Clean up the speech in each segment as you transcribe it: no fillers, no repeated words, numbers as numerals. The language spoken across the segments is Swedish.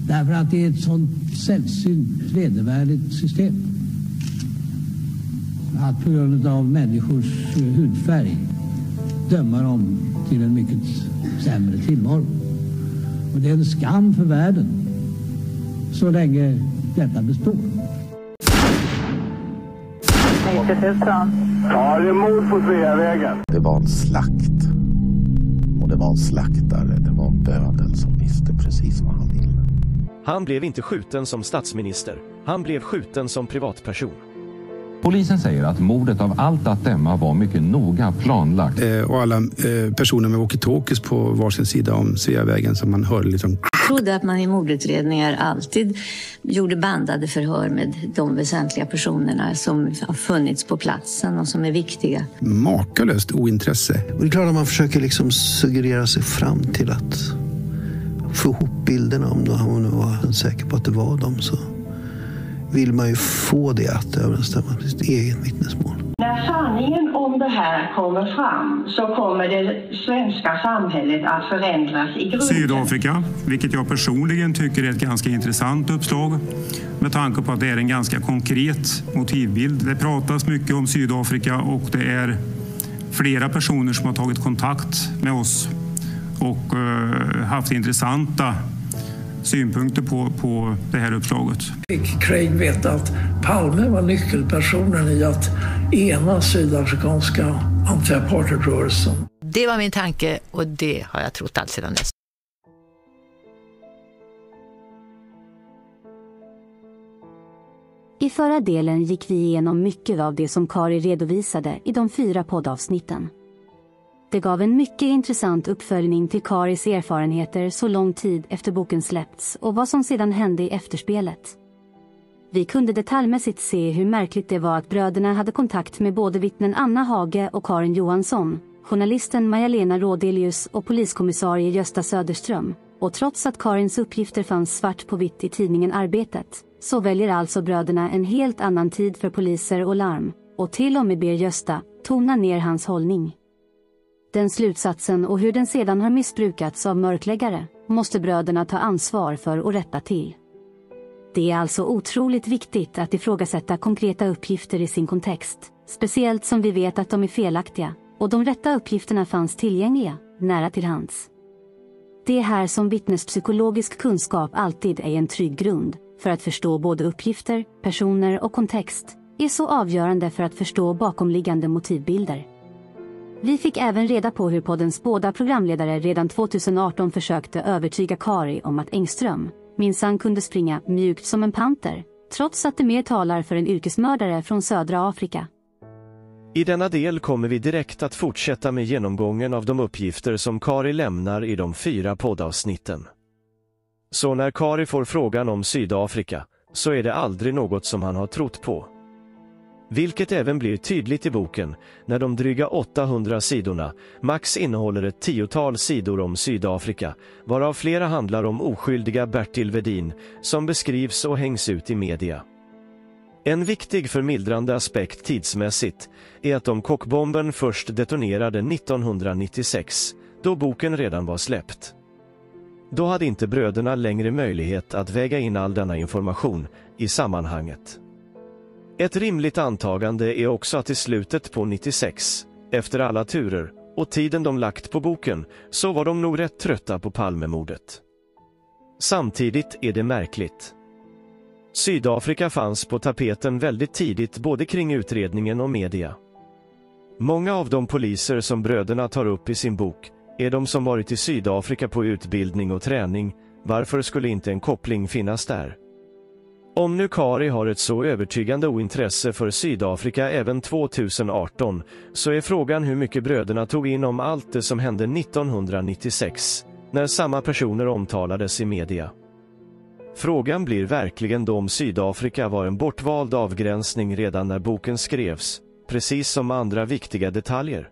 Därför att det är ett sånt sällsynt vedervärdigt system. Att på grund av människors hudfärg döma dem till en mycket sämre tillvaro. Och det är en skam för världen så länge detta består. Ja, det är mord på Sveavägen. Det var en slakt. Och det var en slaktare. Det var en bödel som visste precis vad han ville. Han blev inte skjuten som statsminister. Han blev skjuten som privatperson. Polisen säger att mordet av allt att döma var mycket noga planlagt. Och alla personer med walkie-talkies på varsin sida om Sveavägen som man hörde liksom. Jag trodde att man i mordutredningar alltid gjorde bandade förhör med de väsentliga personerna som har funnits på platsen och som är viktiga. Makalöst ointresse. Och det är klart att man försöker liksom suggerera sig fram till att få ihop bilderna om hon nu var säker på att det var dem, så vill man ju få det att överensstämma med sitt eget vittnesmål. När sanningen om det här kommer fram så kommer det svenska samhället att förändras i grunden. Sydafrika, vilket jag personligen tycker är ett ganska intressant uppslag med tanke på att det är en ganska konkret motivbild. Det pratas mycket om Sydafrika och det är flera personer som har tagit kontakt med oss och haft intressanta synpunkter på det här uppslaget. Fick Craig veta att Palme var nyckelpersonen i att ena sydafrikanska anti-apartheidrörelsen. Det var min tanke och det har jag trott allt sedan dess. I förra delen gick vi igenom mycket av det som Kari redovisade i de 4 poddavsnitten. Det gav en mycket intressant uppföljning till Karis erfarenheter så lång tid efter boken släppts och vad som sedan hände i efterspelet. Vi kunde detaljmässigt se hur märkligt det var att bröderna hade kontakt med både vittnen Anna Hage och Karin Johansson, journalisten Maja-Lena Rodelius och poliskommissarie Gösta Söderström. Och trots att Karins uppgifter fanns svart på vitt i tidningen Arbetet, så väljer alltså bröderna en helt annan tid för poliser och larm, och till och med ber Gösta tona ner hans hållning. Den slutsatsen och hur den sedan har missbrukats av mörkläggare måste bröderna ta ansvar för och rätta till. Det är alltså otroligt viktigt att ifrågasätta konkreta uppgifter i sin kontext, speciellt som vi vet att de är felaktiga, och de rätta uppgifterna fanns tillgängliga, nära till hands. Det är här som vittnespsykologisk kunskap alltid är en trygg grund, för att förstå både uppgifter, personer och kontext, är så avgörande för att förstå bakomliggande motivbilder. Vi fick även reda på hur poddens båda programledare redan 2018 försökte övertyga Kari om att Engström minsann kunde springa mjukt som en panter, trots att det mer talar för en yrkesmördare från södra Afrika. I denna del kommer vi direkt att fortsätta med genomgången av de uppgifter som Kari lämnar i de 4 poddavsnitten. Så när Kari får frågan om Sydafrika, så är det aldrig något som han har trott på. Vilket även blir tydligt i boken när de dryga 800 sidorna max innehåller ett 10-tal sidor om Sydafrika, varav flera handlar om oskyldiga Bertil Vedin som beskrivs och hängs ut i media. En viktig förmildrande aspekt tidsmässigt är att kockbomben först detonerade 1996, då boken redan var släppt. Då hade inte bröderna längre möjlighet att väga in all denna information i sammanhanget. Ett rimligt antagande är också att i slutet på 96, efter alla turer och tiden de lagt på boken, så var de nog rätt trötta på Palmemordet. Samtidigt är det märkligt. Sydafrika fanns på tapeten väldigt tidigt både kring utredningen och media. Många av de poliser som bröderna tar upp i sin bok är de som varit i Sydafrika på utbildning och träning. Varför skulle inte en koppling finnas där? Om nu Kari har ett så övertygande ointresse för Sydafrika även 2018, så är frågan hur mycket bröderna tog in om allt det som hände 1996, när samma personer omtalades i media. Frågan blir verkligen då om Sydafrika var en bortvald avgränsning redan när boken skrevs, precis som andra viktiga detaljer.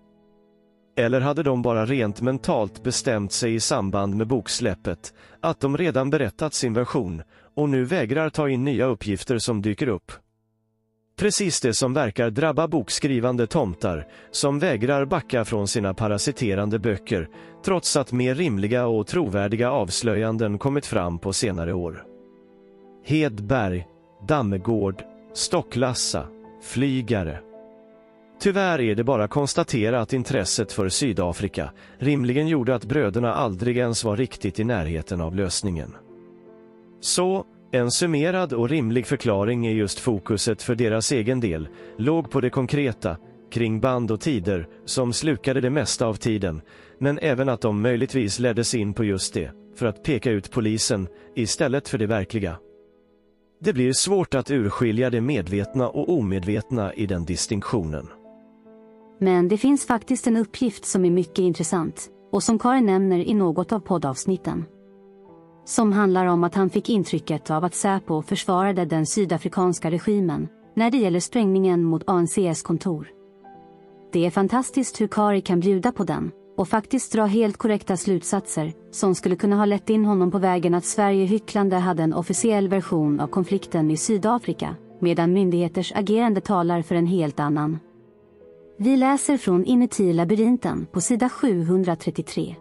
Eller hade de bara rent mentalt bestämt sig i samband med boksläppet att de redan berättat sin version och nu vägrar ta in nya uppgifter som dyker upp? Precis det som verkar drabba bokskrivande tomtar som vägrar backa från sina parasiterande böcker trots att mer rimliga och trovärdiga avslöjanden kommit fram på senare år. Hedberg, Dammegård, Stocklassa, Flygare. Tyvärr är det bara konstatera att intresset för Sydafrika rimligen gjorde att bröderna aldrig ens var riktigt i närheten av lösningen. Så, en summerad och rimlig förklaring är just fokuset för deras egen del, låg på det konkreta, kring band och tider, som slukade det mesta av tiden, men även att de möjligtvis leddes in på just det, för att peka ut polisen, istället för det verkliga. Det blir svårt att urskilja det medvetna och omedvetna i den distinktionen. Men det finns faktiskt en uppgift som är mycket intressant, och som Karin nämner i något av poddavsnitten. Som handlar om att han fick intrycket av att Säpo försvarade den sydafrikanska regimen när det gäller sprängningen mot ANCs kontor. Det är fantastiskt hur Kari kan bjuda på den och faktiskt dra helt korrekta slutsatser som skulle kunna ha lett in honom på vägen att Sverige hycklande hade en officiell version av konflikten i Sydafrika, medan myndigheters agerande talar för en helt annan. Vi läser från Inuti labyrinten på sida 733.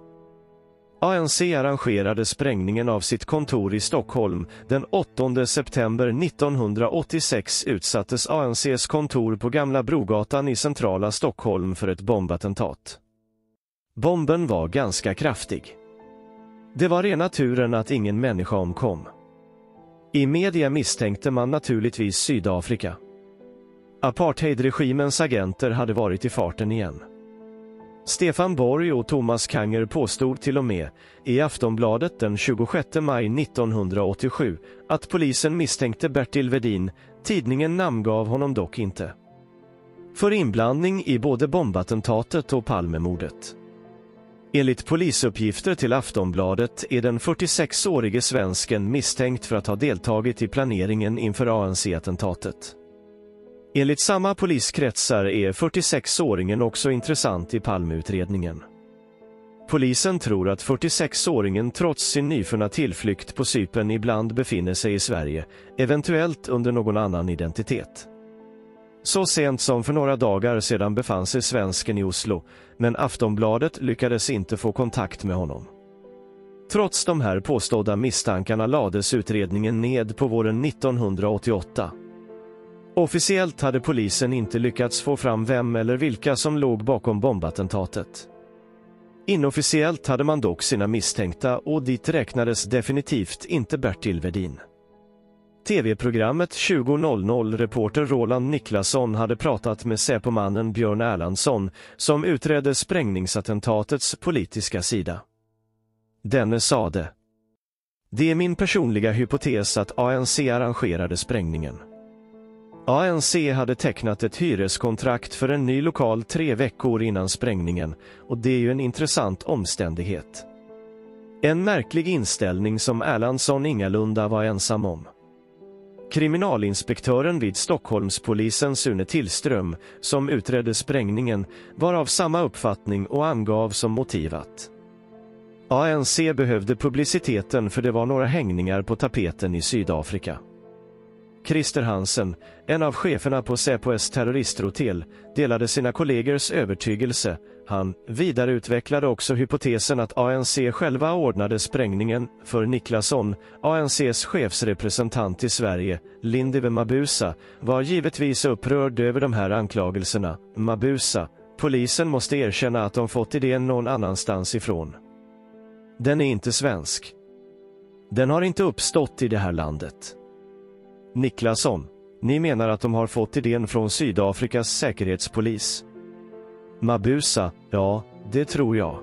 ANC arrangerade sprängningen av sitt kontor i Stockholm. Den 8 september 1986 utsattes ANCs kontor på Gamla Brogatan i centrala Stockholm för ett bombattentat. Bomben var ganska kraftig. Det var rena turen att ingen människa omkom. I media misstänkte man naturligtvis Sydafrika. Apartheidregimens agenter hade varit i farten igen. Stefan Borg och Thomas Kanger påstod till och med i Aftonbladet den 26 maj 1987 att polisen misstänkte Bertil Wedin, tidningen namngav honom dock inte, för inblandning i både bombattentatet och Palmemordet. Enligt polisuppgifter till Aftonbladet är den 46-årige svensken misstänkt för att ha deltagit i planeringen inför ANC-attentatet. Enligt samma poliskretsar är 46-åringen också intressant i Palmeutredningen. Polisen tror att 46-åringen trots sin nyfunna tillflykt på Cypern ibland befinner sig i Sverige, eventuellt under någon annan identitet. Så sent som för några dagar sedan befann sig svensken i Oslo, men Aftonbladet lyckades inte få kontakt med honom. Trots de här påstådda misstankarna lades utredningen ned på våren 1988. Officiellt hade polisen inte lyckats få fram vem eller vilka som låg bakom bombattentatet. Inofficiellt hade man dock sina misstänkta och dit räknades definitivt inte Bertil Wedin. TV-programmet 20.00-reporter Roland Niklasson hade pratat med Säpomannen Björn Erlandsson som utredde sprängningsattentatets politiska sida. Denne sade: "Det är min personliga hypotes att ANC arrangerade sprängningen. ANC hade tecknat ett hyreskontrakt för en ny lokal 3 veckor innan sprängningen, och det är ju en intressant omständighet. En märklig inställning som Erlandsson ingalunda var ensam om. Kriminalinspektören vid Stockholmspolisen Sune Tillström, som utredde sprängningen, var av samma uppfattning och angav som motivat: ANC behövde publiciteten för det var några hängningar på tapeten i Sydafrika. Christer Hansen, en av cheferna på Säpos terroristrotel, delade sina kollegors övertygelse. Han vidareutvecklade också hypotesen att ANC själva ordnade sprängningen. För Niklasson, ANCs chefsrepresentant i Sverige, Lindiwe Mabuza, var givetvis upprörd över de här anklagelserna. Mabuza: "Polisen måste erkänna att de fått idén någon annanstans ifrån. Den är inte svensk. Den har inte uppstått i det här landet." Niklasson: "Ni menar att de har fått idén från Sydafrikas säkerhetspolis?" Mabuza: "Ja, det tror jag.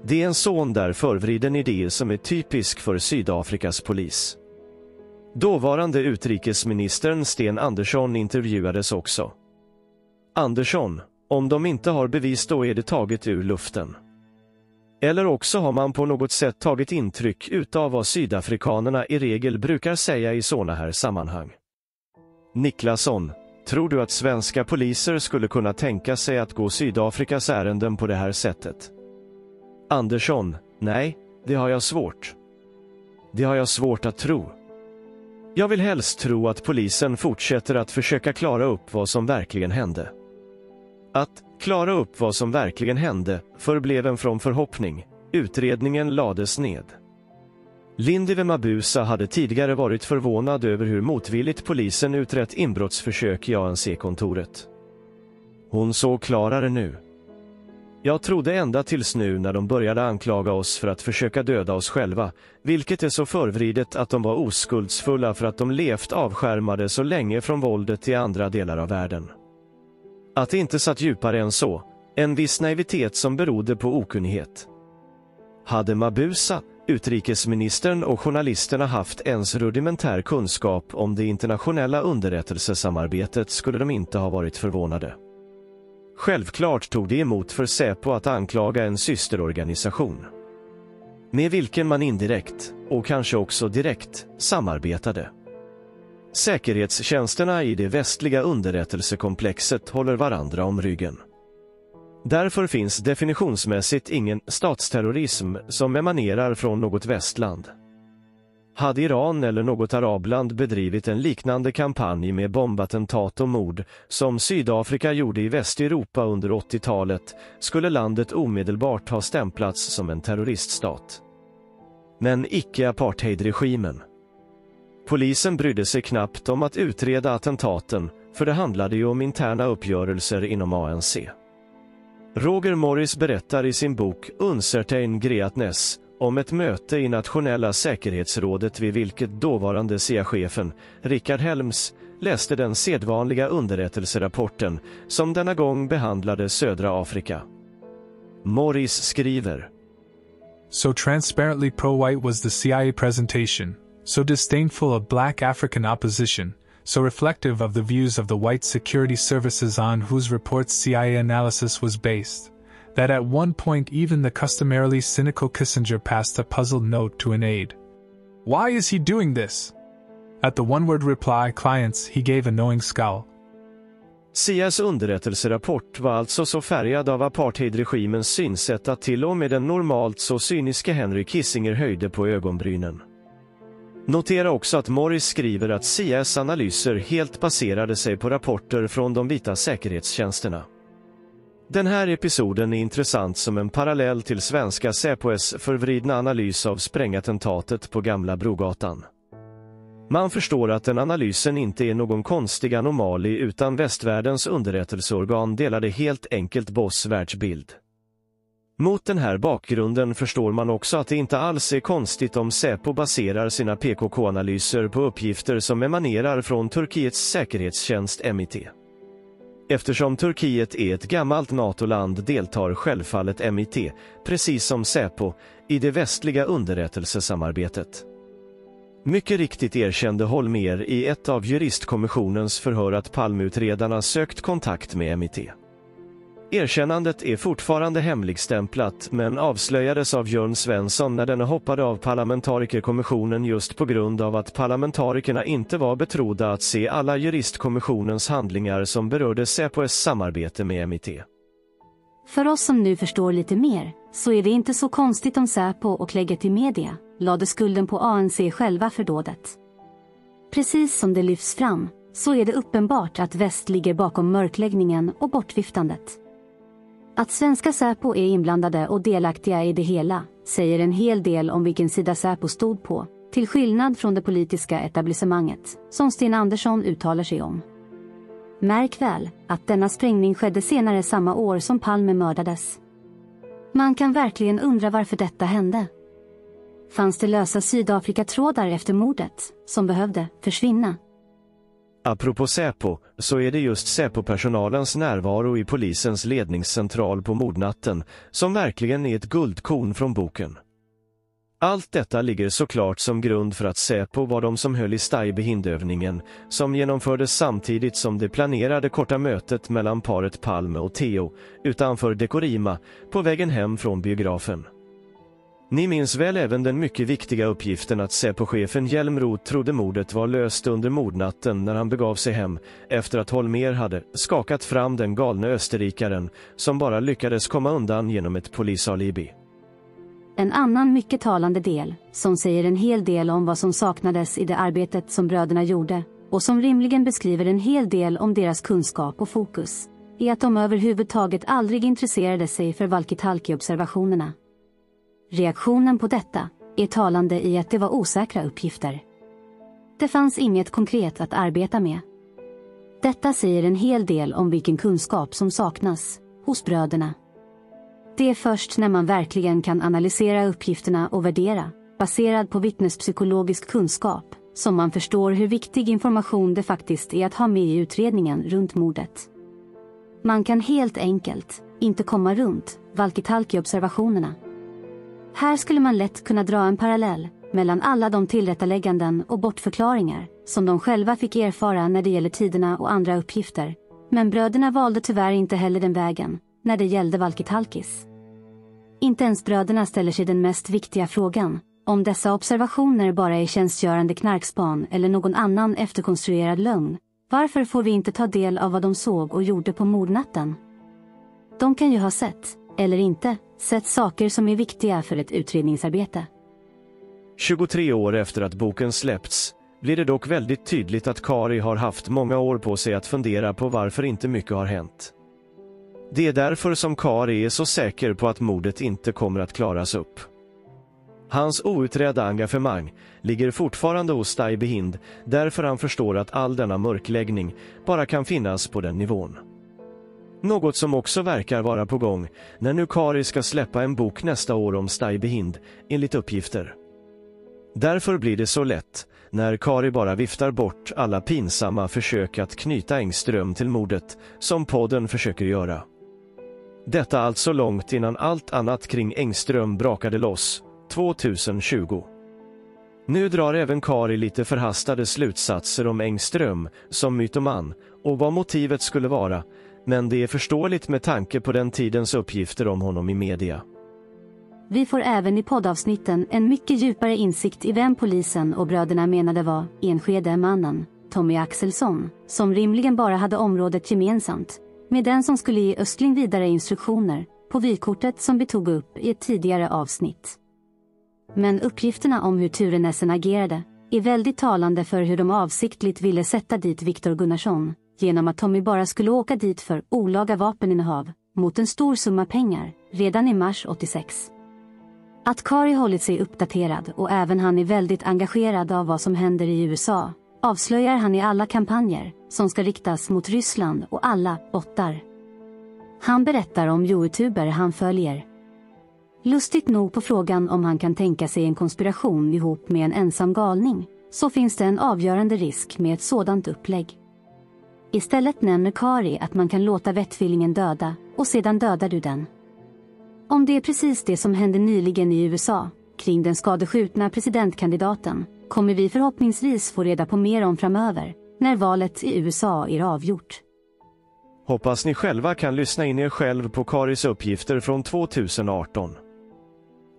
Det är en sån där förvriden idé som är typisk för Sydafrikas polis." Dåvarande utrikesministern Sten Andersson intervjuades också. Andersson: "Om de inte har bevis då är det taget ur luften. Eller också har man på något sätt tagit intryck utav vad sydafrikanerna i regel brukar säga i såna här sammanhang." Niklasson: "Tror du att svenska poliser skulle kunna tänka sig att gå Sydafrikas ärenden på det här sättet?" Andersson: "Nej, det har jag svårt. Det har jag svårt att tro. Jag vill helst tro att polisen fortsätter att försöka klara upp vad som verkligen hände. Att klara upp vad som verkligen hände förblev en from förhoppning. Utredningen lades ned. Lindiwe Mabuza hade tidigare varit förvånad över hur motvilligt polisen utrett inbrottsförsök i ANC-kontoret. Hon såg klarare nu. Jag trodde ända tills nu när de började anklaga oss för att försöka döda oss själva, vilket är så förvridet att de var oskuldsfulla för att de levt avskärmade så länge från våldet i andra delar av världen. Att det inte satt djupare än så, en viss naivitet som berodde på okunnighet. Hade Mabuza, utrikesministern och journalisterna haft ens rudimentär kunskap om det internationella underrättelsesamarbetet skulle de inte ha varit förvånade. Självklart tog det emot för Säpo att anklaga en systerorganisation, med vilken man indirekt, och kanske också direkt, samarbetade. Säkerhetstjänsterna i det västliga underrättelsekomplexet håller varandra om ryggen. Därför finns definitionsmässigt ingen statsterrorism som emanerar från något västland. Hade Iran eller något arabland bedrivit en liknande kampanj med bombattentat och mord som Sydafrika gjorde i Västeuropa under 80-talet skulle landet omedelbart ha stämplats som en terroriststat. Men icke apartheidregimen. Polisen brydde sig knappt om att utreda attentaten, för det handlade ju om interna uppgörelser inom ANC. Roger Morris berättar i sin bok Uncertain Greatness om ett möte i Nationella säkerhetsrådet vid vilket dåvarande CIA-chefen Richard Helms läste den sedvanliga underrättelserapporten som denna gång behandlade södra Afrika. Morris skriver: So transparently pro-white was the CIA presentation, so disdainful of black African opposition, so reflective of the views of the white security services on whose reports CIA analysis was based, that at one point even the customarily cynical Kissinger passed a puzzled note to an aide. Why is he doing this? At the one-word reply, clients, he gave a knowing scowl. CIAs underrättelserapport var alltså så färgad av apartheidregimens synsätt att till och med den normalt så cyniska Henry Kissinger höjde på ögonbrynen. Notera också att Morris skriver att CIAs analyser helt baserade sig på rapporter från de vita säkerhetstjänsterna. Den här episoden är intressant som en parallell till svenska Säpos förvridna analys av sprängattentatet på Gamla Brogatan. Man förstår att den analysen inte är någon konstig anomali utan västvärldens underrättelseorgan delade helt enkelt Boss världsbild. Mot den här bakgrunden förstår man också att det inte alls är konstigt om Säpo baserar sina PKK-analyser på uppgifter som emanerar från Turkiets säkerhetstjänst MIT. Eftersom Turkiet är ett gammalt NATO-land deltar självfallet MIT, precis som Säpo, i det västliga underrättelsesamarbetet. Mycket riktigt erkände Holmér i ett av juristkommissionens förhör att Palmeutredarna sökt kontakt med MIT. Erkännandet är fortfarande hemligstämplat men avslöjades av Jörn Svensson när den hoppade av parlamentarikerkommissionen just på grund av att parlamentarikerna inte var betrodda att se alla juristkommissionens handlingar som berörde Säpos samarbete med MIT. För oss som nu förstår lite mer, så är det inte så konstigt om Säpo och lägget i media lade skulden på ANC själva för dådet. Precis som det lyfts fram, så är det uppenbart att väst ligger bakom mörkläggningen och bortviftandet. Att svenska Säpo är inblandade och delaktiga i det hela säger en hel del om vilken sida Säpo stod på, till skillnad från det politiska etablissemanget, som Sten Andersson uttalar sig om. Märk väl att denna sprängning skedde senare samma år som Palme mördades. Man kan verkligen undra varför detta hände. Fanns det lösa Sydafrika-trådar efter mordet som behövde försvinna? Apropå Säpo, så är det just Säpo-personalens närvaro i polisens ledningscentral på mordnatten som verkligen är ett guldkorn från boken. Allt detta ligger såklart som grund för att Säpo var de som höll i Stuyvesant-övningen, som genomfördes samtidigt som det planerade korta mötet mellan paret Palme och Theo, utanför Dekorima, på vägen hem från biografen. Ni minns väl även den mycket viktiga uppgiften att Säpo-chefen Hjälmroth trodde mordet var löst under mordnatten när han begav sig hem, efter att Holmér hade skakat fram den galne österrikaren som bara lyckades komma undan genom ett polisalibi. En annan mycket talande del, som säger en hel del om vad som saknades i det arbetet som bröderna gjorde, och som rimligen beskriver en hel del om deras kunskap och fokus, är att de överhuvudtaget aldrig intresserade sig för walkie-talkie-observationerna. Reaktionen på detta är talande i att det var osäkra uppgifter. Det fanns inget konkret att arbeta med. Detta säger en hel del om vilken kunskap som saknas hos bröderna. Det är först när man verkligen kan analysera uppgifterna och värdera, baserad på vittnespsykologisk kunskap, som man förstår hur viktig information det faktiskt är att ha med i utredningen runt mordet. Man kan helt enkelt inte komma runt walkie-talkie-observationerna. Här skulle man lätt kunna dra en parallell mellan alla de tillrättalägganden och bortförklaringar som de själva fick erfara när det gäller tiderna och andra uppgifter, men bröderna valde tyvärr inte heller den vägen när det gällde walkie-talkies. Inte ens bröderna ställer sig den mest viktiga frågan, om dessa observationer bara är tjänstgörande knarkspan eller någon annan efterkonstruerad lögn. Varför får vi inte ta del av vad de såg och gjorde på mordnatten? De kan ju ha sett, eller inte, sett saker som är viktiga för ett utredningsarbete. 23 år efter att boken släppts blir det dock väldigt tydligt att Kari har haft många år på sig att fundera på varför inte mycket har hänt. Det är därför som Kari är så säker på att mordet inte kommer att klaras upp. Hans outredda engagemang ligger fortfarande hos Staibe Hind, därför han förstår att all denna mörkläggning bara kan finnas på den nivån. Något som också verkar vara på gång när nu Kari ska släppa en bok nästa år om Staibe Hind, enligt uppgifter. Därför blir det så lätt när Kari bara viftar bort alla pinsamma försök att knyta Engström till mordet, som podden försöker göra. Detta alltså långt innan allt annat kring Engström brakade loss, 2020. Nu drar även Kari lite förhastade slutsatser om Engström som mytoman och vad motivet skulle vara, men det är förståeligt med tanke på den tidens uppgifter om honom i media. Vi får även i poddavsnitten en mycket djupare insikt i vem polisen och bröderna menade var Enskede-mannen, Tommy Axelsson, som rimligen bara hade området gemensamt med den som skulle ge Östling vidare instruktioner på vykortet som vi tog upp i ett tidigare avsnitt. Men uppgifterna om hur Turenäsen agerade är väldigt talande för hur de avsiktligt ville sätta dit Viktor Gunnarsson, genom att Tommy bara skulle åka dit för olaga vapeninnehav mot en stor summa pengar redan i mars 86. Att Kari hållit sig uppdaterad och även han är väldigt engagerad av vad som händer i USA, avslöjar han i alla kampanjer som ska riktas mot Ryssland och alla bottar. Han berättar om youtuber han följer. Lustigt nog på frågan om han kan tänka sig en konspiration ihop med en ensam galning, så finns det en avgörande risk med ett sådant upplägg. Istället nämner Kari att man kan låta vettfyllingen döda och sedan dödar du den. Om det är precis det som hände nyligen i USA, kring den skadeskjutna presidentkandidaten, kommer vi förhoppningsvis få reda på mer om framöver, när valet i USA är avgjort. Hoppas ni själva kan lyssna in er själv på Karis uppgifter från 2018.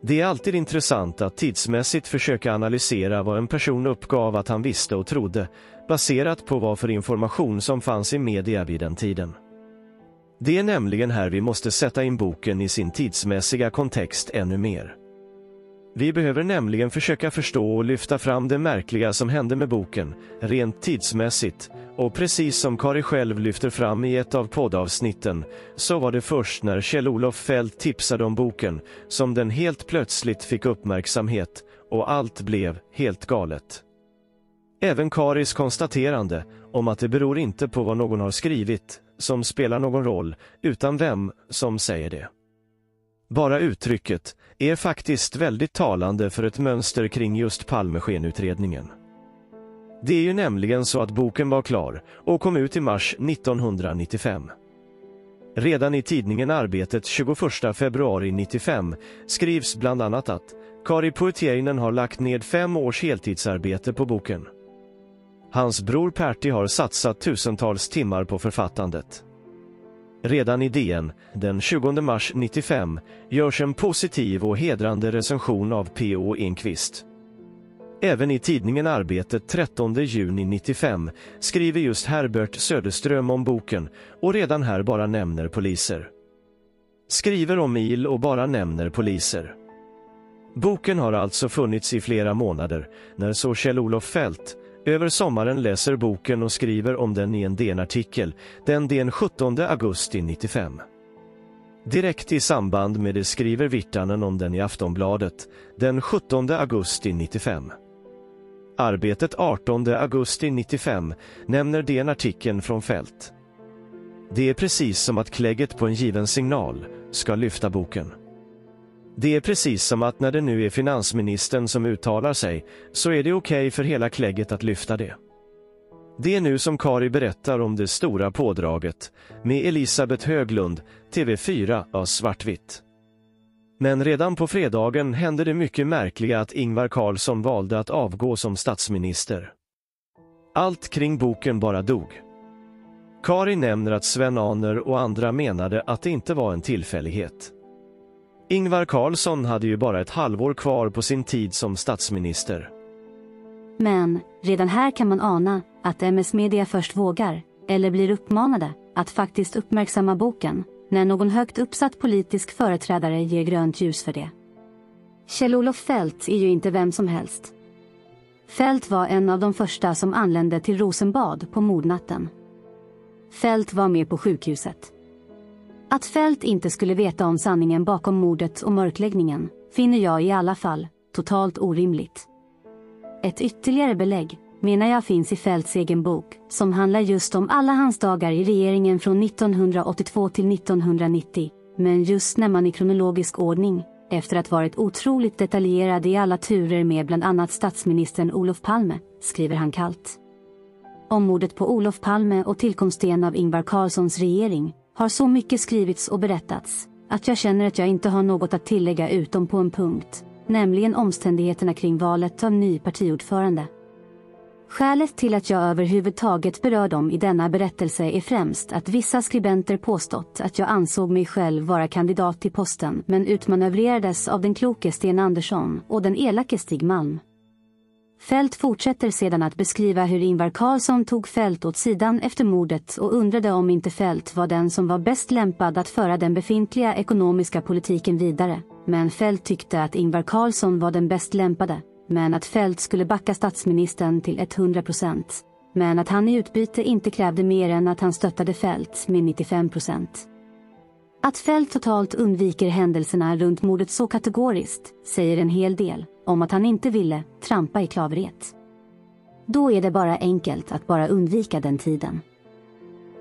Det är alltid intressant att tidsmässigt försöka analysera vad en person uppgav att han visste och trodde, baserat på vad för information som fanns i media vid den tiden. Det är nämligen här vi måste sätta in boken i sin tidsmässiga kontext ännu mer. Vi behöver nämligen försöka förstå och lyfta fram det märkliga som hände med boken, rent tidsmässigt, och precis som Kari själv lyfter fram i ett av poddavsnitten, så var det först när Kjell-Olof Fält tipsade om boken som den helt plötsligt fick uppmärksamhet och allt blev helt galet. Även Karis konstaterande om att det beror inte på vad någon har skrivit som spelar någon roll, utan vem som säger det. Bara uttrycket är faktiskt väldigt talande för ett mönster kring just Palmeskenutredningen. Det är ju nämligen så att boken var klar och kom ut i mars 1995. Redan i tidningen Arbetet 21 februari 95 skrivs bland annat att Kari Purtiainen har lagt ned 5 års heltidsarbete på boken. Hans bror Pertti har satsat tusentals timmar på författandet. Redan i DN, den 20 mars 95, görs en positiv och hedrande recension av P.O. Enquist. Även i tidningen Arbetet 13 juni 95 skriver just Herbert Söderström om boken och redan här bara nämner poliser. Skriver om mil och bara nämner poliser. Boken har alltså funnits i flera månader, när så Kjell-Olof Feldt över sommaren läser boken och skriver om den i en DN-artikel den 17 augusti 95. Direkt i samband med det skriver Virtanen om den i Aftonbladet den 17 augusti 95. Arbetet 18 augusti 95 nämner DN-artikeln från Feldt. Det är precis som att klägget på en given signal ska lyfta boken. Det är precis som att när det nu är finansministern som uttalar sig, så är det okej för hela klägget att lyfta det. Det är nu som Kari berättar om det stora pådraget med Elisabeth Höglund, TV4 av svartvitt. Men redan på fredagen hände det mycket märkliga att Ingvar Carlsson valde att avgå som statsminister. Allt kring boken bara dog. Kari nämner att Sven Aner och andra menade att det inte var en tillfällighet. Ingvar Carlsson hade ju bara ett halvår kvar på sin tid som statsminister. Men redan här kan man ana att MS Media först vågar, eller blir uppmanade, att faktiskt uppmärksamma boken, när någon högt uppsatt politisk företrädare ger grönt ljus för det. Kjell-Olof Feldt är ju inte vem som helst. Feldt var en av de första som anlände till Rosenbad på mordnatten. Feldt var med på sjukhuset. Att Feldt inte skulle veta om sanningen bakom mordet och mörkläggningen finner jag i alla fall totalt orimligt. Ett ytterligare belägg, menar jag, finns i Feldts egen bok, som handlar just om alla hans dagar i regeringen från 1982 till 1990, men just när man i kronologisk ordning, efter att varit otroligt detaljerad i alla turer med bland annat statsministern Olof Palme, skriver han kallt. Om mordet på Olof Palme och tillkomsten av Ingvar Carlssons regering har så mycket skrivits och berättats, att jag känner att jag inte har något att tillägga utom på en punkt, nämligen omständigheterna kring valet av ny partiordförande. Skälet till att jag överhuvudtaget berör dem i denna berättelse är främst att vissa skribenter påstått att jag ansåg mig själv vara kandidat till posten, men utmanövrerades av den kloke Sten Andersson och den elake Stig Malm. Feldt fortsätter sedan att beskriva hur Ingvar Carlsson tog Feldt åt sidan efter mordet och undrade om inte Feldt var den som var bäst lämpad att föra den befintliga ekonomiska politiken vidare. Men Feldt tyckte att Ingvar Carlsson var den bäst lämpade, men att Feldt skulle backa statsministern till 100%. Men att han i utbyte inte krävde mer än att han stöttade Feldt med 95%. Att Feldt totalt undviker händelserna runt mordet så kategoriskt säger en hel del om att han inte ville trampa i klaveret. Då är det bara enkelt att bara undvika den tiden.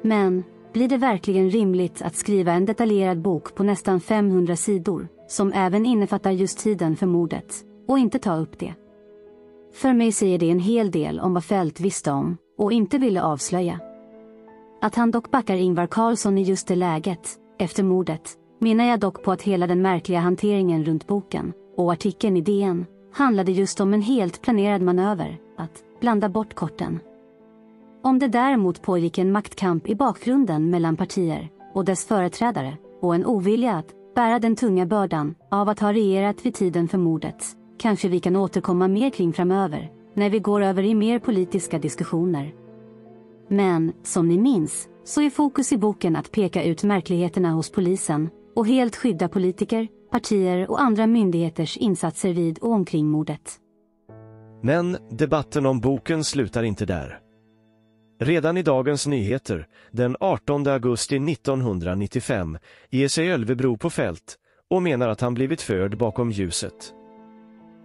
Men blir det verkligen rimligt att skriva en detaljerad bok på nästan 500 sidor, som även innefattar just tiden för mordet, och inte ta upp det? För mig säger det en hel del om vad Feldt visste om och inte ville avslöja. Att han dock backar Ingvar Carlsson i just det läget, efter mordet, menar jag dock på att hela den märkliga hanteringen runt boken och artikeln i DN handlade just om en helt planerad manöver, att blanda bort korten. Om det däremot pågick en maktkamp i bakgrunden mellan partier och dess företrädare och en ovilja att bära den tunga bördan av att ha regerat vid tiden för mordet, kanske vi kan återkomma mer kring framöver, när vi går över i mer politiska diskussioner. Men, som ni minns, så är fokus i boken att peka ut märkligheterna hos polisen och helt skydda politiker, partier och andra myndigheters insatser vid och omkring mordet. Men debatten om boken slutar inte där. Redan i Dagens Nyheter, den 18 augusti 1995, ger sig Ölvebro på Feldt och menar att han blivit förd bakom ljuset.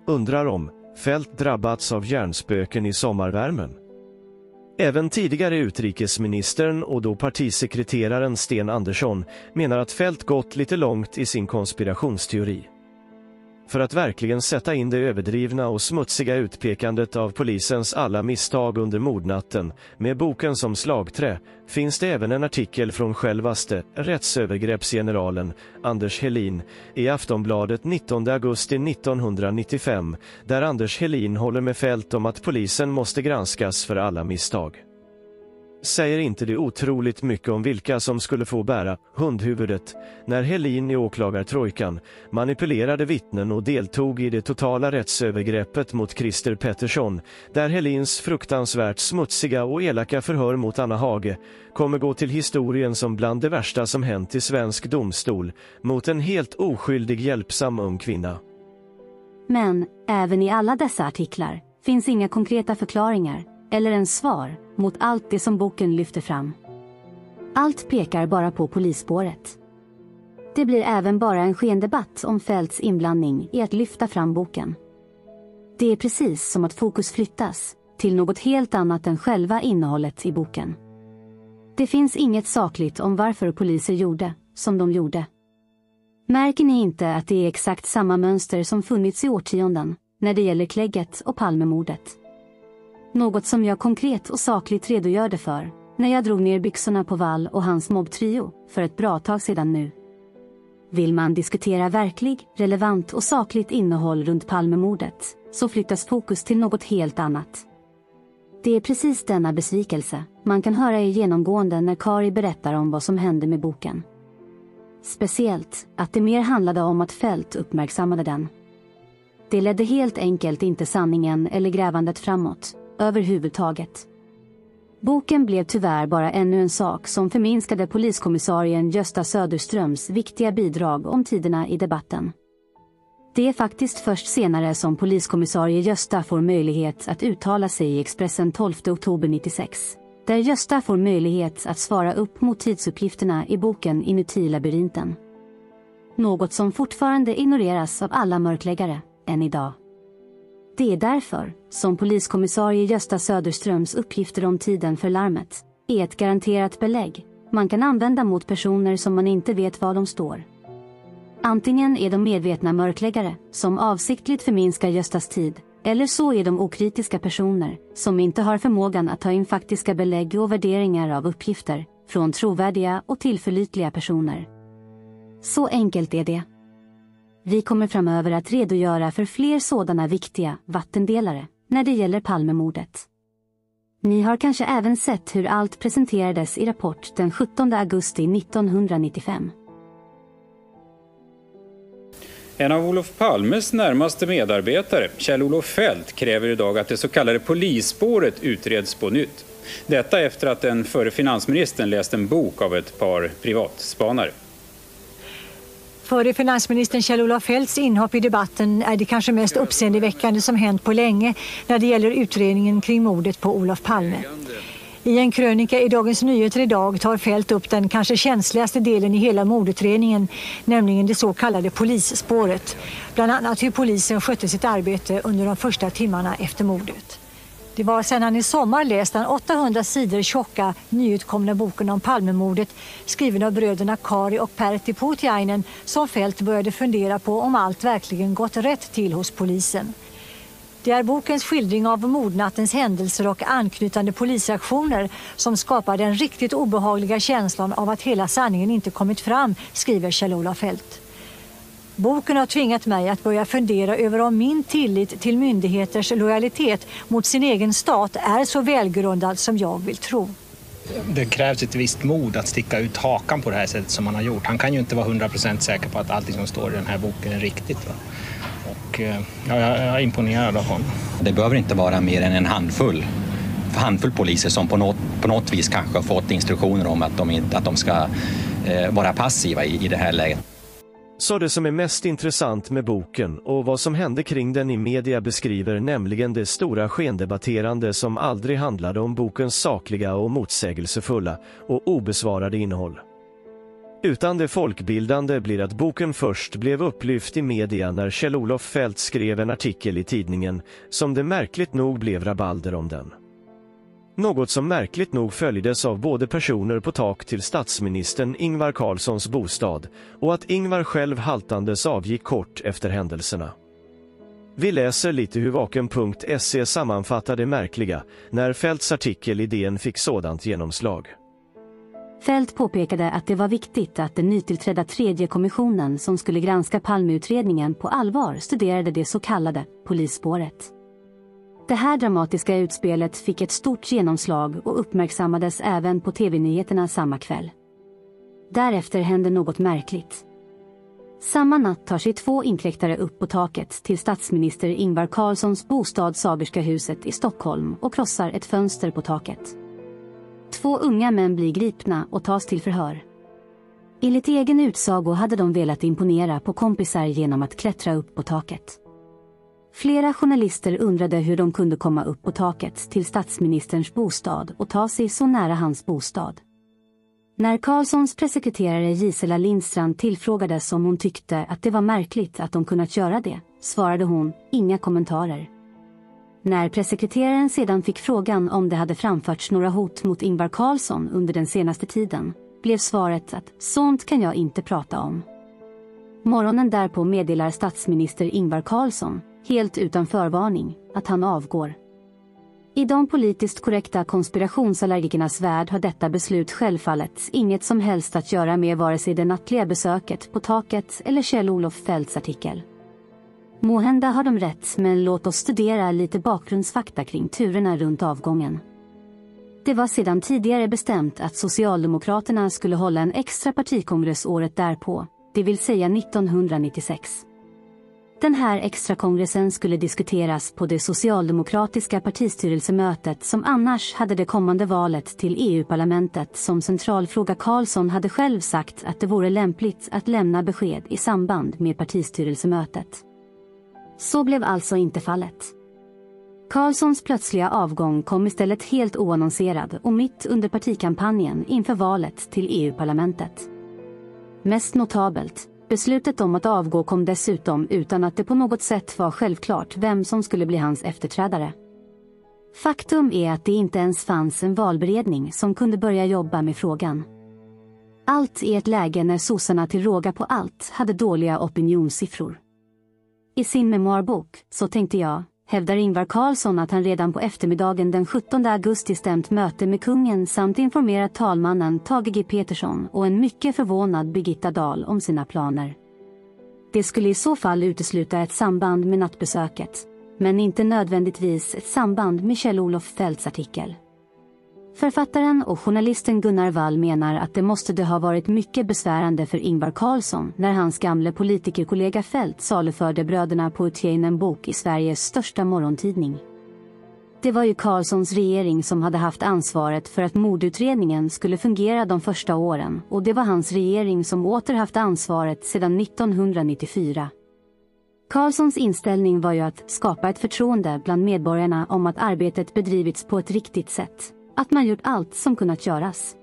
Undrar om Feldt drabbats av hjärnspöken i sommarvärmen. Även tidigare utrikesministern och då partisekreteraren Sten Andersson menar att Feldt gått lite långt i sin konspirationsteori. För att verkligen sätta in det överdrivna och smutsiga utpekandet av polisens alla misstag under mordnatten med boken som slagträ finns det även en artikel från självaste rättsövergreppsgeneralen Anders Helin i Aftonbladet 19 augusti 1995, där Anders Helin håller med Feldt om att polisen måste granskas för alla misstag. Säger inte det otroligt mycket om vilka som skulle få bära hundhuvudet när Helin i åklagartrojkan manipulerade vittnen och deltog i det totala rättsövergreppet mot Christer Pettersson, där Helins fruktansvärt smutsiga och elaka förhör mot Anna Hage kommer gå till historien som bland det värsta som hänt i svensk domstol mot en helt oskyldig hjälpsam ung kvinna. Men även i alla dessa artiklar finns inga konkreta förklaringar eller en svar mot allt det som boken lyfter fram. Allt pekar bara på polisspåret. Det blir även bara en skendebatt om Feldts inblandning i att lyfta fram boken. Det är precis som att fokus flyttas till något helt annat än själva innehållet i boken. Det finns inget sakligt om varför poliser gjorde som de gjorde. Märker ni inte att det är exakt samma mönster som funnits i årtionden när det gäller Klegget och Palmemordet? Något som jag konkret och sakligt redogörde för när jag drog ner byxorna på Wall och hans mobbtrio för ett bra tag sedan nu. Vill man diskutera verklig, relevant och sakligt innehåll runt Palmemordet så flyttas fokus till något helt annat. Det är precis denna besvikelse man kan höra i genomgående när Kari berättar om vad som hände med boken. Speciellt att det mer handlade om att Feldt uppmärksammade den. Det ledde helt enkelt inte sanningen eller grävandet framåt, överhuvudtaget. Boken blev tyvärr bara ännu en sak som förminskade poliskommissarien Gösta Söderströms viktiga bidrag om tiderna i debatten. Det är faktiskt först senare som poliskommissarie Gösta får möjlighet att uttala sig i Expressen 12 oktober 96. Där Gösta får möjlighet att svara upp mot tidsuppgifterna i boken Inuti labyrinten. Något som fortfarande ignoreras av alla mörkläggare än idag. Det är därför som poliskommissarie Gösta Söderströms uppgifter om tiden för larmet är ett garanterat belägg man kan använda mot personer som man inte vet var de står. Antingen är de medvetna mörkläggare som avsiktligt förminskar Göstas tid, eller så är de okritiska personer som inte har förmågan att ta in faktiska belägg och värderingar av uppgifter från trovärdiga och tillförlitliga personer. Så enkelt är det. Vi kommer framöver att redogöra för fler sådana viktiga vattendelare när det gäller Palmemordet. Ni har kanske även sett hur allt presenterades i Rapport den 17 augusti 1995. En av Olof Palmes närmaste medarbetare, Kjell-Olof Feldt, kräver idag att det så kallade polisspåret utreds på nytt. Detta efter att den förre finansministern läst en bok av ett par privatspanare. Förre finansministern Kjell-Olof Feldts inhopp i debatten är det kanske mest uppseendeväckande som hänt på länge när det gäller utredningen kring mordet på Olof Palme. I en krönika i Dagens Nyheter idag tar Feldt upp den kanske känsligaste delen i hela mordutredningen, nämligen det så kallade polisspåret. Bland annat hur polisen skötte sitt arbete under de första timmarna efter mordet. Det var sedan han i sommar läst den 800 sidor tjocka nyutkomna boken om Palmemordet skriven av bröderna Kari och Pertti Puutiainen som Feldt började fundera på om allt verkligen gått rätt till hos polisen. Det är bokens skildring av mordnattens händelser och anknytande polisaktioner som skapar den riktigt obehagliga känslan av att hela sanningen inte kommit fram, skriver Kjell-Olof Feldt. Boken har tvingat mig att börja fundera över om min tillit till myndigheters lojalitet mot sin egen stat är så välgrundad som jag vill tro. Det krävs ett visst mod att sticka ut hakan på det här sättet som han har gjort. Han kan ju inte vara 100% säker på att allt som står i den här boken är riktigt. Va? Och jag är imponerad av honom. Det behöver inte vara mer än en handfull poliser som på något vis kanske har fått instruktioner om att de ska vara passiva i det här läget. Så det som är mest intressant med boken och vad som hände kring den i media beskriver nämligen det stora skendebatterande som aldrig handlade om bokens sakliga och motsägelsefulla och obesvarade innehåll. Utan det folkbildande blir att boken först blev upplyft i media när Kjell-Olof Feldt skrev en artikel i tidningen som det märkligt nog blev rabalder om den. Något som märkligt nog följdes av både personer på tak till statsministern Ingvar Carlssons bostad och att Ingvar själv haltandes avgick kort efter händelserna. Vi läser lite hur Vaken.se sammanfattar det märkliga när Feldts artikel i DN fick sådant genomslag. Feldt påpekade att det var viktigt att den nytillträdda tredje kommissionen som skulle granska Palmeutredningen på allvar studerade det så kallade polisspåret. Det här dramatiska utspelet fick ett stort genomslag och uppmärksammades även på tv-nyheterna samma kväll. Därefter hände något märkligt. Samma natt tar sig 2 inkräktare upp på taket till statsminister Ingvar Carlssons bostad Sagerska huset i Stockholm och krossar ett fönster på taket. 2 unga män blir gripna och tas till förhör. Enligt egen utsago hade de velat imponera på kompisar genom att klättra upp på taket. Flera journalister undrade hur de kunde komma upp på taket till statsministerns bostad och ta sig så nära hans bostad. När Carlssons pressekreterare Gisela Lindstrand tillfrågades om hon tyckte att det var märkligt att de kunnat göra det, svarade hon inga kommentarer. När pressekreteraren sedan fick frågan om det hade framförts några hot mot Ingvar Carlsson under den senaste tiden, blev svaret att sånt kan jag inte prata om. Morgonen därpå meddelar statsminister Ingvar Carlsson, helt utan förvarning, att han avgår. I de politiskt korrekta konspirationsallergikernas värld har detta beslut självfallet inget som helst att göra med vare sig det nattliga besöket på taket eller Kjell-Olof Feldts artikel. Måhända har de rätt, men låt oss studera lite bakgrundsfakta kring turerna runt avgången. Det var sedan tidigare bestämt att Socialdemokraterna skulle hålla en extra partikongress året därpå, det vill säga 1996. Den här extra kongressen skulle diskuteras på det socialdemokratiska partistyrelsemötet som annars hade det kommande valet till EU-parlamentet som centralfråga. Carlsson hade själv sagt att det vore lämpligt att lämna besked i samband med partistyrelsemötet. Så blev alltså inte fallet. Carlssons plötsliga avgång kom istället helt oannonserad och mitt under partikampanjen inför valet till EU-parlamentet. Mest notabelt, beslutet om att avgå kom dessutom utan att det på något sätt var självklart vem som skulle bli hans efterträdare. Faktum är att det inte ens fanns en valberedning som kunde börja jobba med frågan. Allt i ett läge när sossarna till råga på allt hade dåliga opinionssiffror. I sin memoarbok, Så tänkte jag, hävdar Ingvar Carlsson att han redan på eftermiddagen den 17 augusti stämt möte med kungen samt informerat talmannen Thage G. Peterson och en mycket förvånad Birgitta Dahl om sina planer. Det skulle i så fall utesluta ett samband med nattbesöket, men inte nödvändigtvis ett samband med Kjell-Olof Feldts artikel. Författaren och journalisten Gunnar Wall menar att det måste ha varit mycket besvärande för Ingvar Carlsson när hans gamle politikerkollega Feldt saluförde bröderna Poitiers en bok i Sveriges största morgontidning. Det var ju Carlssons regering som hade haft ansvaret för att mordutredningen skulle fungera de första åren, och det var hans regering som åter haft ansvaret sedan 1994. Carlssons inställning var ju att skapa ett förtroende bland medborgarna om att arbetet bedrivits på ett riktigt sätt. Att man gjort allt som kunnat göras.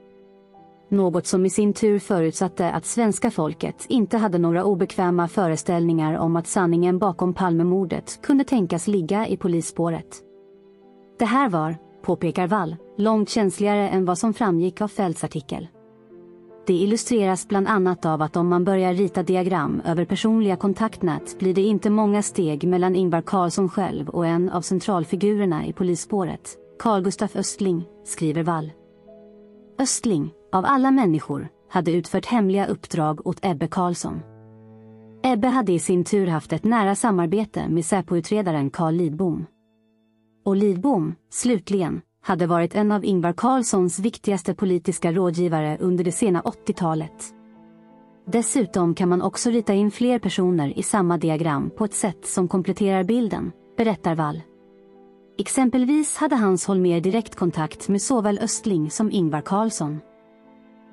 Något som i sin tur förutsatte att svenska folket inte hade några obekväma föreställningar om att sanningen bakom Palmemordet kunde tänkas ligga i polisspåret. Det här var, påpekar Wall, långt känsligare än vad som framgick av Feldts artikel. Det illustreras bland annat av att om man börjar rita diagram över personliga kontaktnät blir det inte många steg mellan Ingvar Carlsson själv och en av centralfigurerna i polisspåret. Carl Gustaf Östling, skriver Wall. Östling, av alla människor, hade utfört hemliga uppdrag åt Ebbe Carlsson. Ebbe hade i sin tur haft ett nära samarbete med Säpo-utredaren Carl Lidbom. Och Lidbom, slutligen, hade varit en av Ingvar Carlssons viktigaste politiska rådgivare under det sena 80-talet. Dessutom kan man också rita in fler personer i samma diagram på ett sätt som kompletterar bilden, berättar Wall. Exempelvis hade Hans Holmér direktkontakt med såväl Östling som Ingvar Carlsson.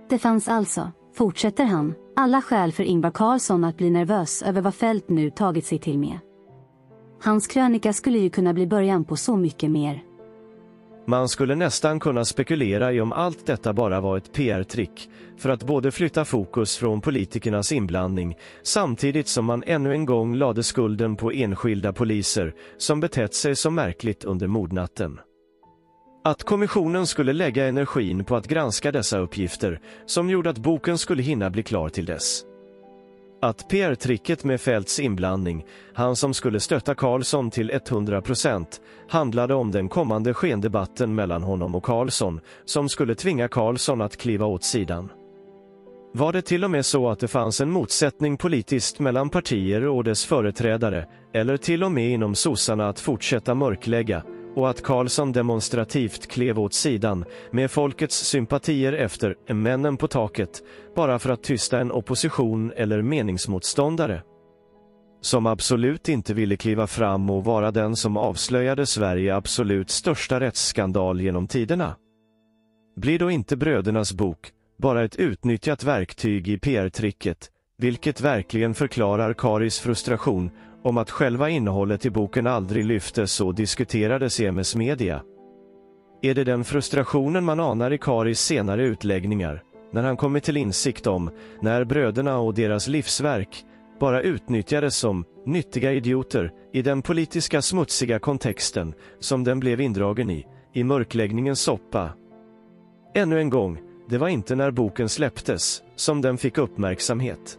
Det fanns alltså, fortsätter han, alla skäl för Ingvar Carlsson att bli nervös över vad Feldt nu tagit sig till med. Hans krönika skulle ju kunna bli början på så mycket mer. Man skulle nästan kunna spekulera i om allt detta bara var ett PR-trick för att både flytta fokus från politikernas inblandning samtidigt som man ännu en gång lade skulden på enskilda poliser som betett sig så märkligt under mordnatten. Att kommissionen skulle lägga energin på att granska dessa uppgifter som gjorde att boken skulle hinna bli klar till dess. Att PR-tricket med Feldts inblandning, han som skulle stötta Carlsson till 100%, handlade om den kommande skendebatten mellan honom och Carlsson som skulle tvinga Carlsson att kliva åt sidan. Var det till och med så att det fanns en motsättning politiskt mellan partier och dess företrädare, eller till och med inom sossarna att fortsätta mörklägga, och att Carlsson demonstrativt klev åt sidan med folkets sympatier efter männen på taket bara för att tysta en opposition eller meningsmotståndare som absolut inte ville kliva fram och vara den som avslöjade Sverige absolut största rättsskandal genom tiderna. Blir då inte brödernas bok bara ett utnyttjat verktyg i PR-tricket, vilket verkligen förklarar Karis frustration om att själva innehållet i boken aldrig lyftes och diskuterades i MS Media? Är det den frustrationen man anar i Karis senare utläggningar, när han kommit till insikt om när bröderna och deras livsverk bara utnyttjades som nyttiga idioter i den politiska smutsiga kontexten som den blev indragen i mörkläggningens soppa? Ännu en gång, det var inte när boken släpptes som den fick uppmärksamhet.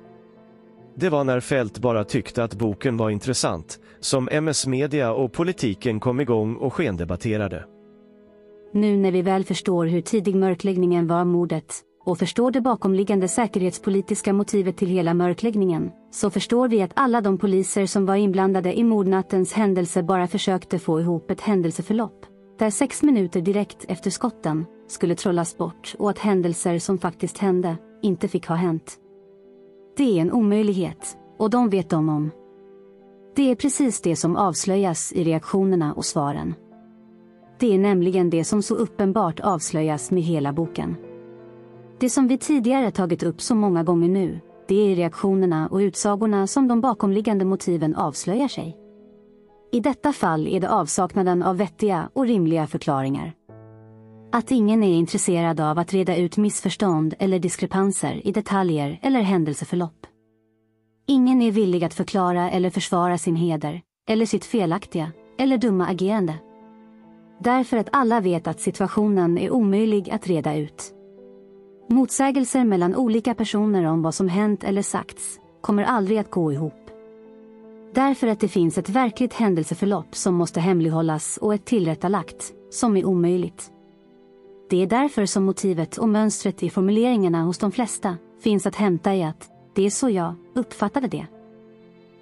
Det var när Fält bara tyckte att boken var intressant som MS Media och politiken kom igång och skendebatterade. Nu när vi väl förstår hur tidig mörkläggningen var mordet och förstår det bakomliggande säkerhetspolitiska motivet till hela mörkläggningen, så förstår vi att alla de poliser som var inblandade i mordnattens händelse bara försökte få ihop ett händelseförlopp där 6 minuter direkt efter skotten skulle trollas bort och att händelser som faktiskt hände inte fick ha hänt. Det är en omöjlighet, och de vet om. Det är precis det som avslöjas i reaktionerna och svaren. Det är nämligen det som så uppenbart avslöjas med hela boken. Det som vi tidigare tagit upp så många gånger nu, det är reaktionerna och utsagorna som de bakomliggande motiven avslöjar sig. I detta fall är det avsaknaden av vettiga och rimliga förklaringar. Att ingen är intresserad av att reda ut missförstånd eller diskrepanser i detaljer eller händelseförlopp. Ingen är villig att förklara eller försvara sin heder, eller sitt felaktiga, eller dumma agerande. Därför att alla vet att situationen är omöjlig att reda ut. Motsägelser mellan olika personer om vad som hänt eller sagts kommer aldrig att gå ihop. Därför att det finns ett verkligt händelseförlopp som måste hemlighållas och ett tillrättalagt, som är omöjligt. Det är därför som motivet och mönstret i formuleringarna hos de flesta finns att hämta i att det är så jag uppfattade det.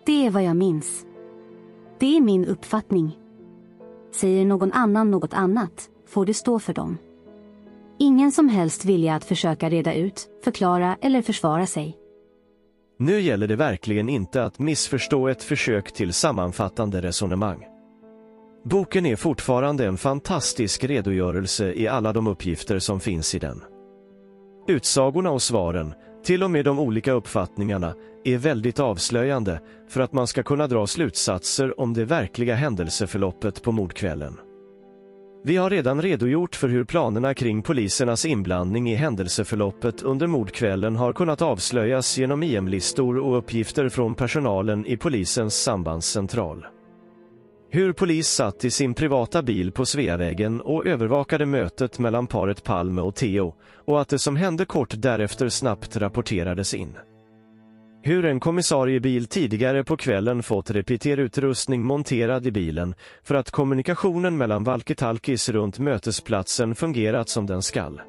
Det är vad jag minns. Det är min uppfattning. Säger någon annan något annat, får det stå för dem. Ingen som helst vilja att försöka reda ut, förklara eller försvara sig. Nu gäller det verkligen inte att missförstå ett försök till sammanfattande resonemang. Boken är fortfarande en fantastisk redogörelse i alla de uppgifter som finns i den. Utsagorna och svaren, till och med de olika uppfattningarna, är väldigt avslöjande för att man ska kunna dra slutsatser om det verkliga händelseförloppet på mordkvällen. Vi har redan redogjort för hur planerna kring polisernas inblandning i händelseförloppet under mordkvällen har kunnat avslöjas genom IM-listor och uppgifter från personalen i polisens sambandscentral. Hur polis satt i sin privata bil på Sveavägen och övervakade mötet mellan paret Palme och Theo, och att det som hände kort därefter snabbt rapporterades in. Hur en kommissariebil tidigare på kvällen fått repeterutrustning monterad i bilen för att kommunikationen mellan walkie-talkies runt mötesplatsen fungerat som den skall.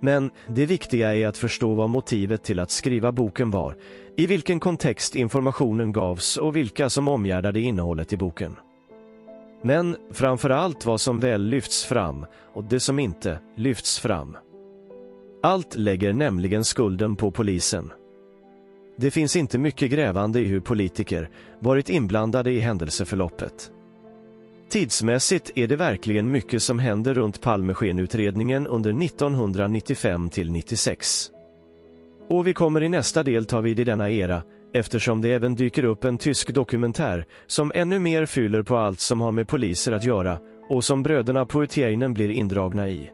Men det viktiga är att förstå vad motivet till att skriva boken var, i vilken kontext informationen gavs och vilka som omgärdade innehållet i boken. Men framförallt vad som väl lyfts fram och det som inte lyfts fram. Allt lägger nämligen skulden på polisen. Det finns inte mycket grävande i hur politiker varit inblandade i händelseförloppet. Tidsmässigt är det verkligen mycket som händer runt Palmeskenutredningen under 1995 till 96. Och vi kommer i nästa del ta vid i denna era, eftersom det även dyker upp en tysk dokumentär som ännu mer fyller på allt som har med poliser att göra och som bröderna Poetiainen blir indragna i.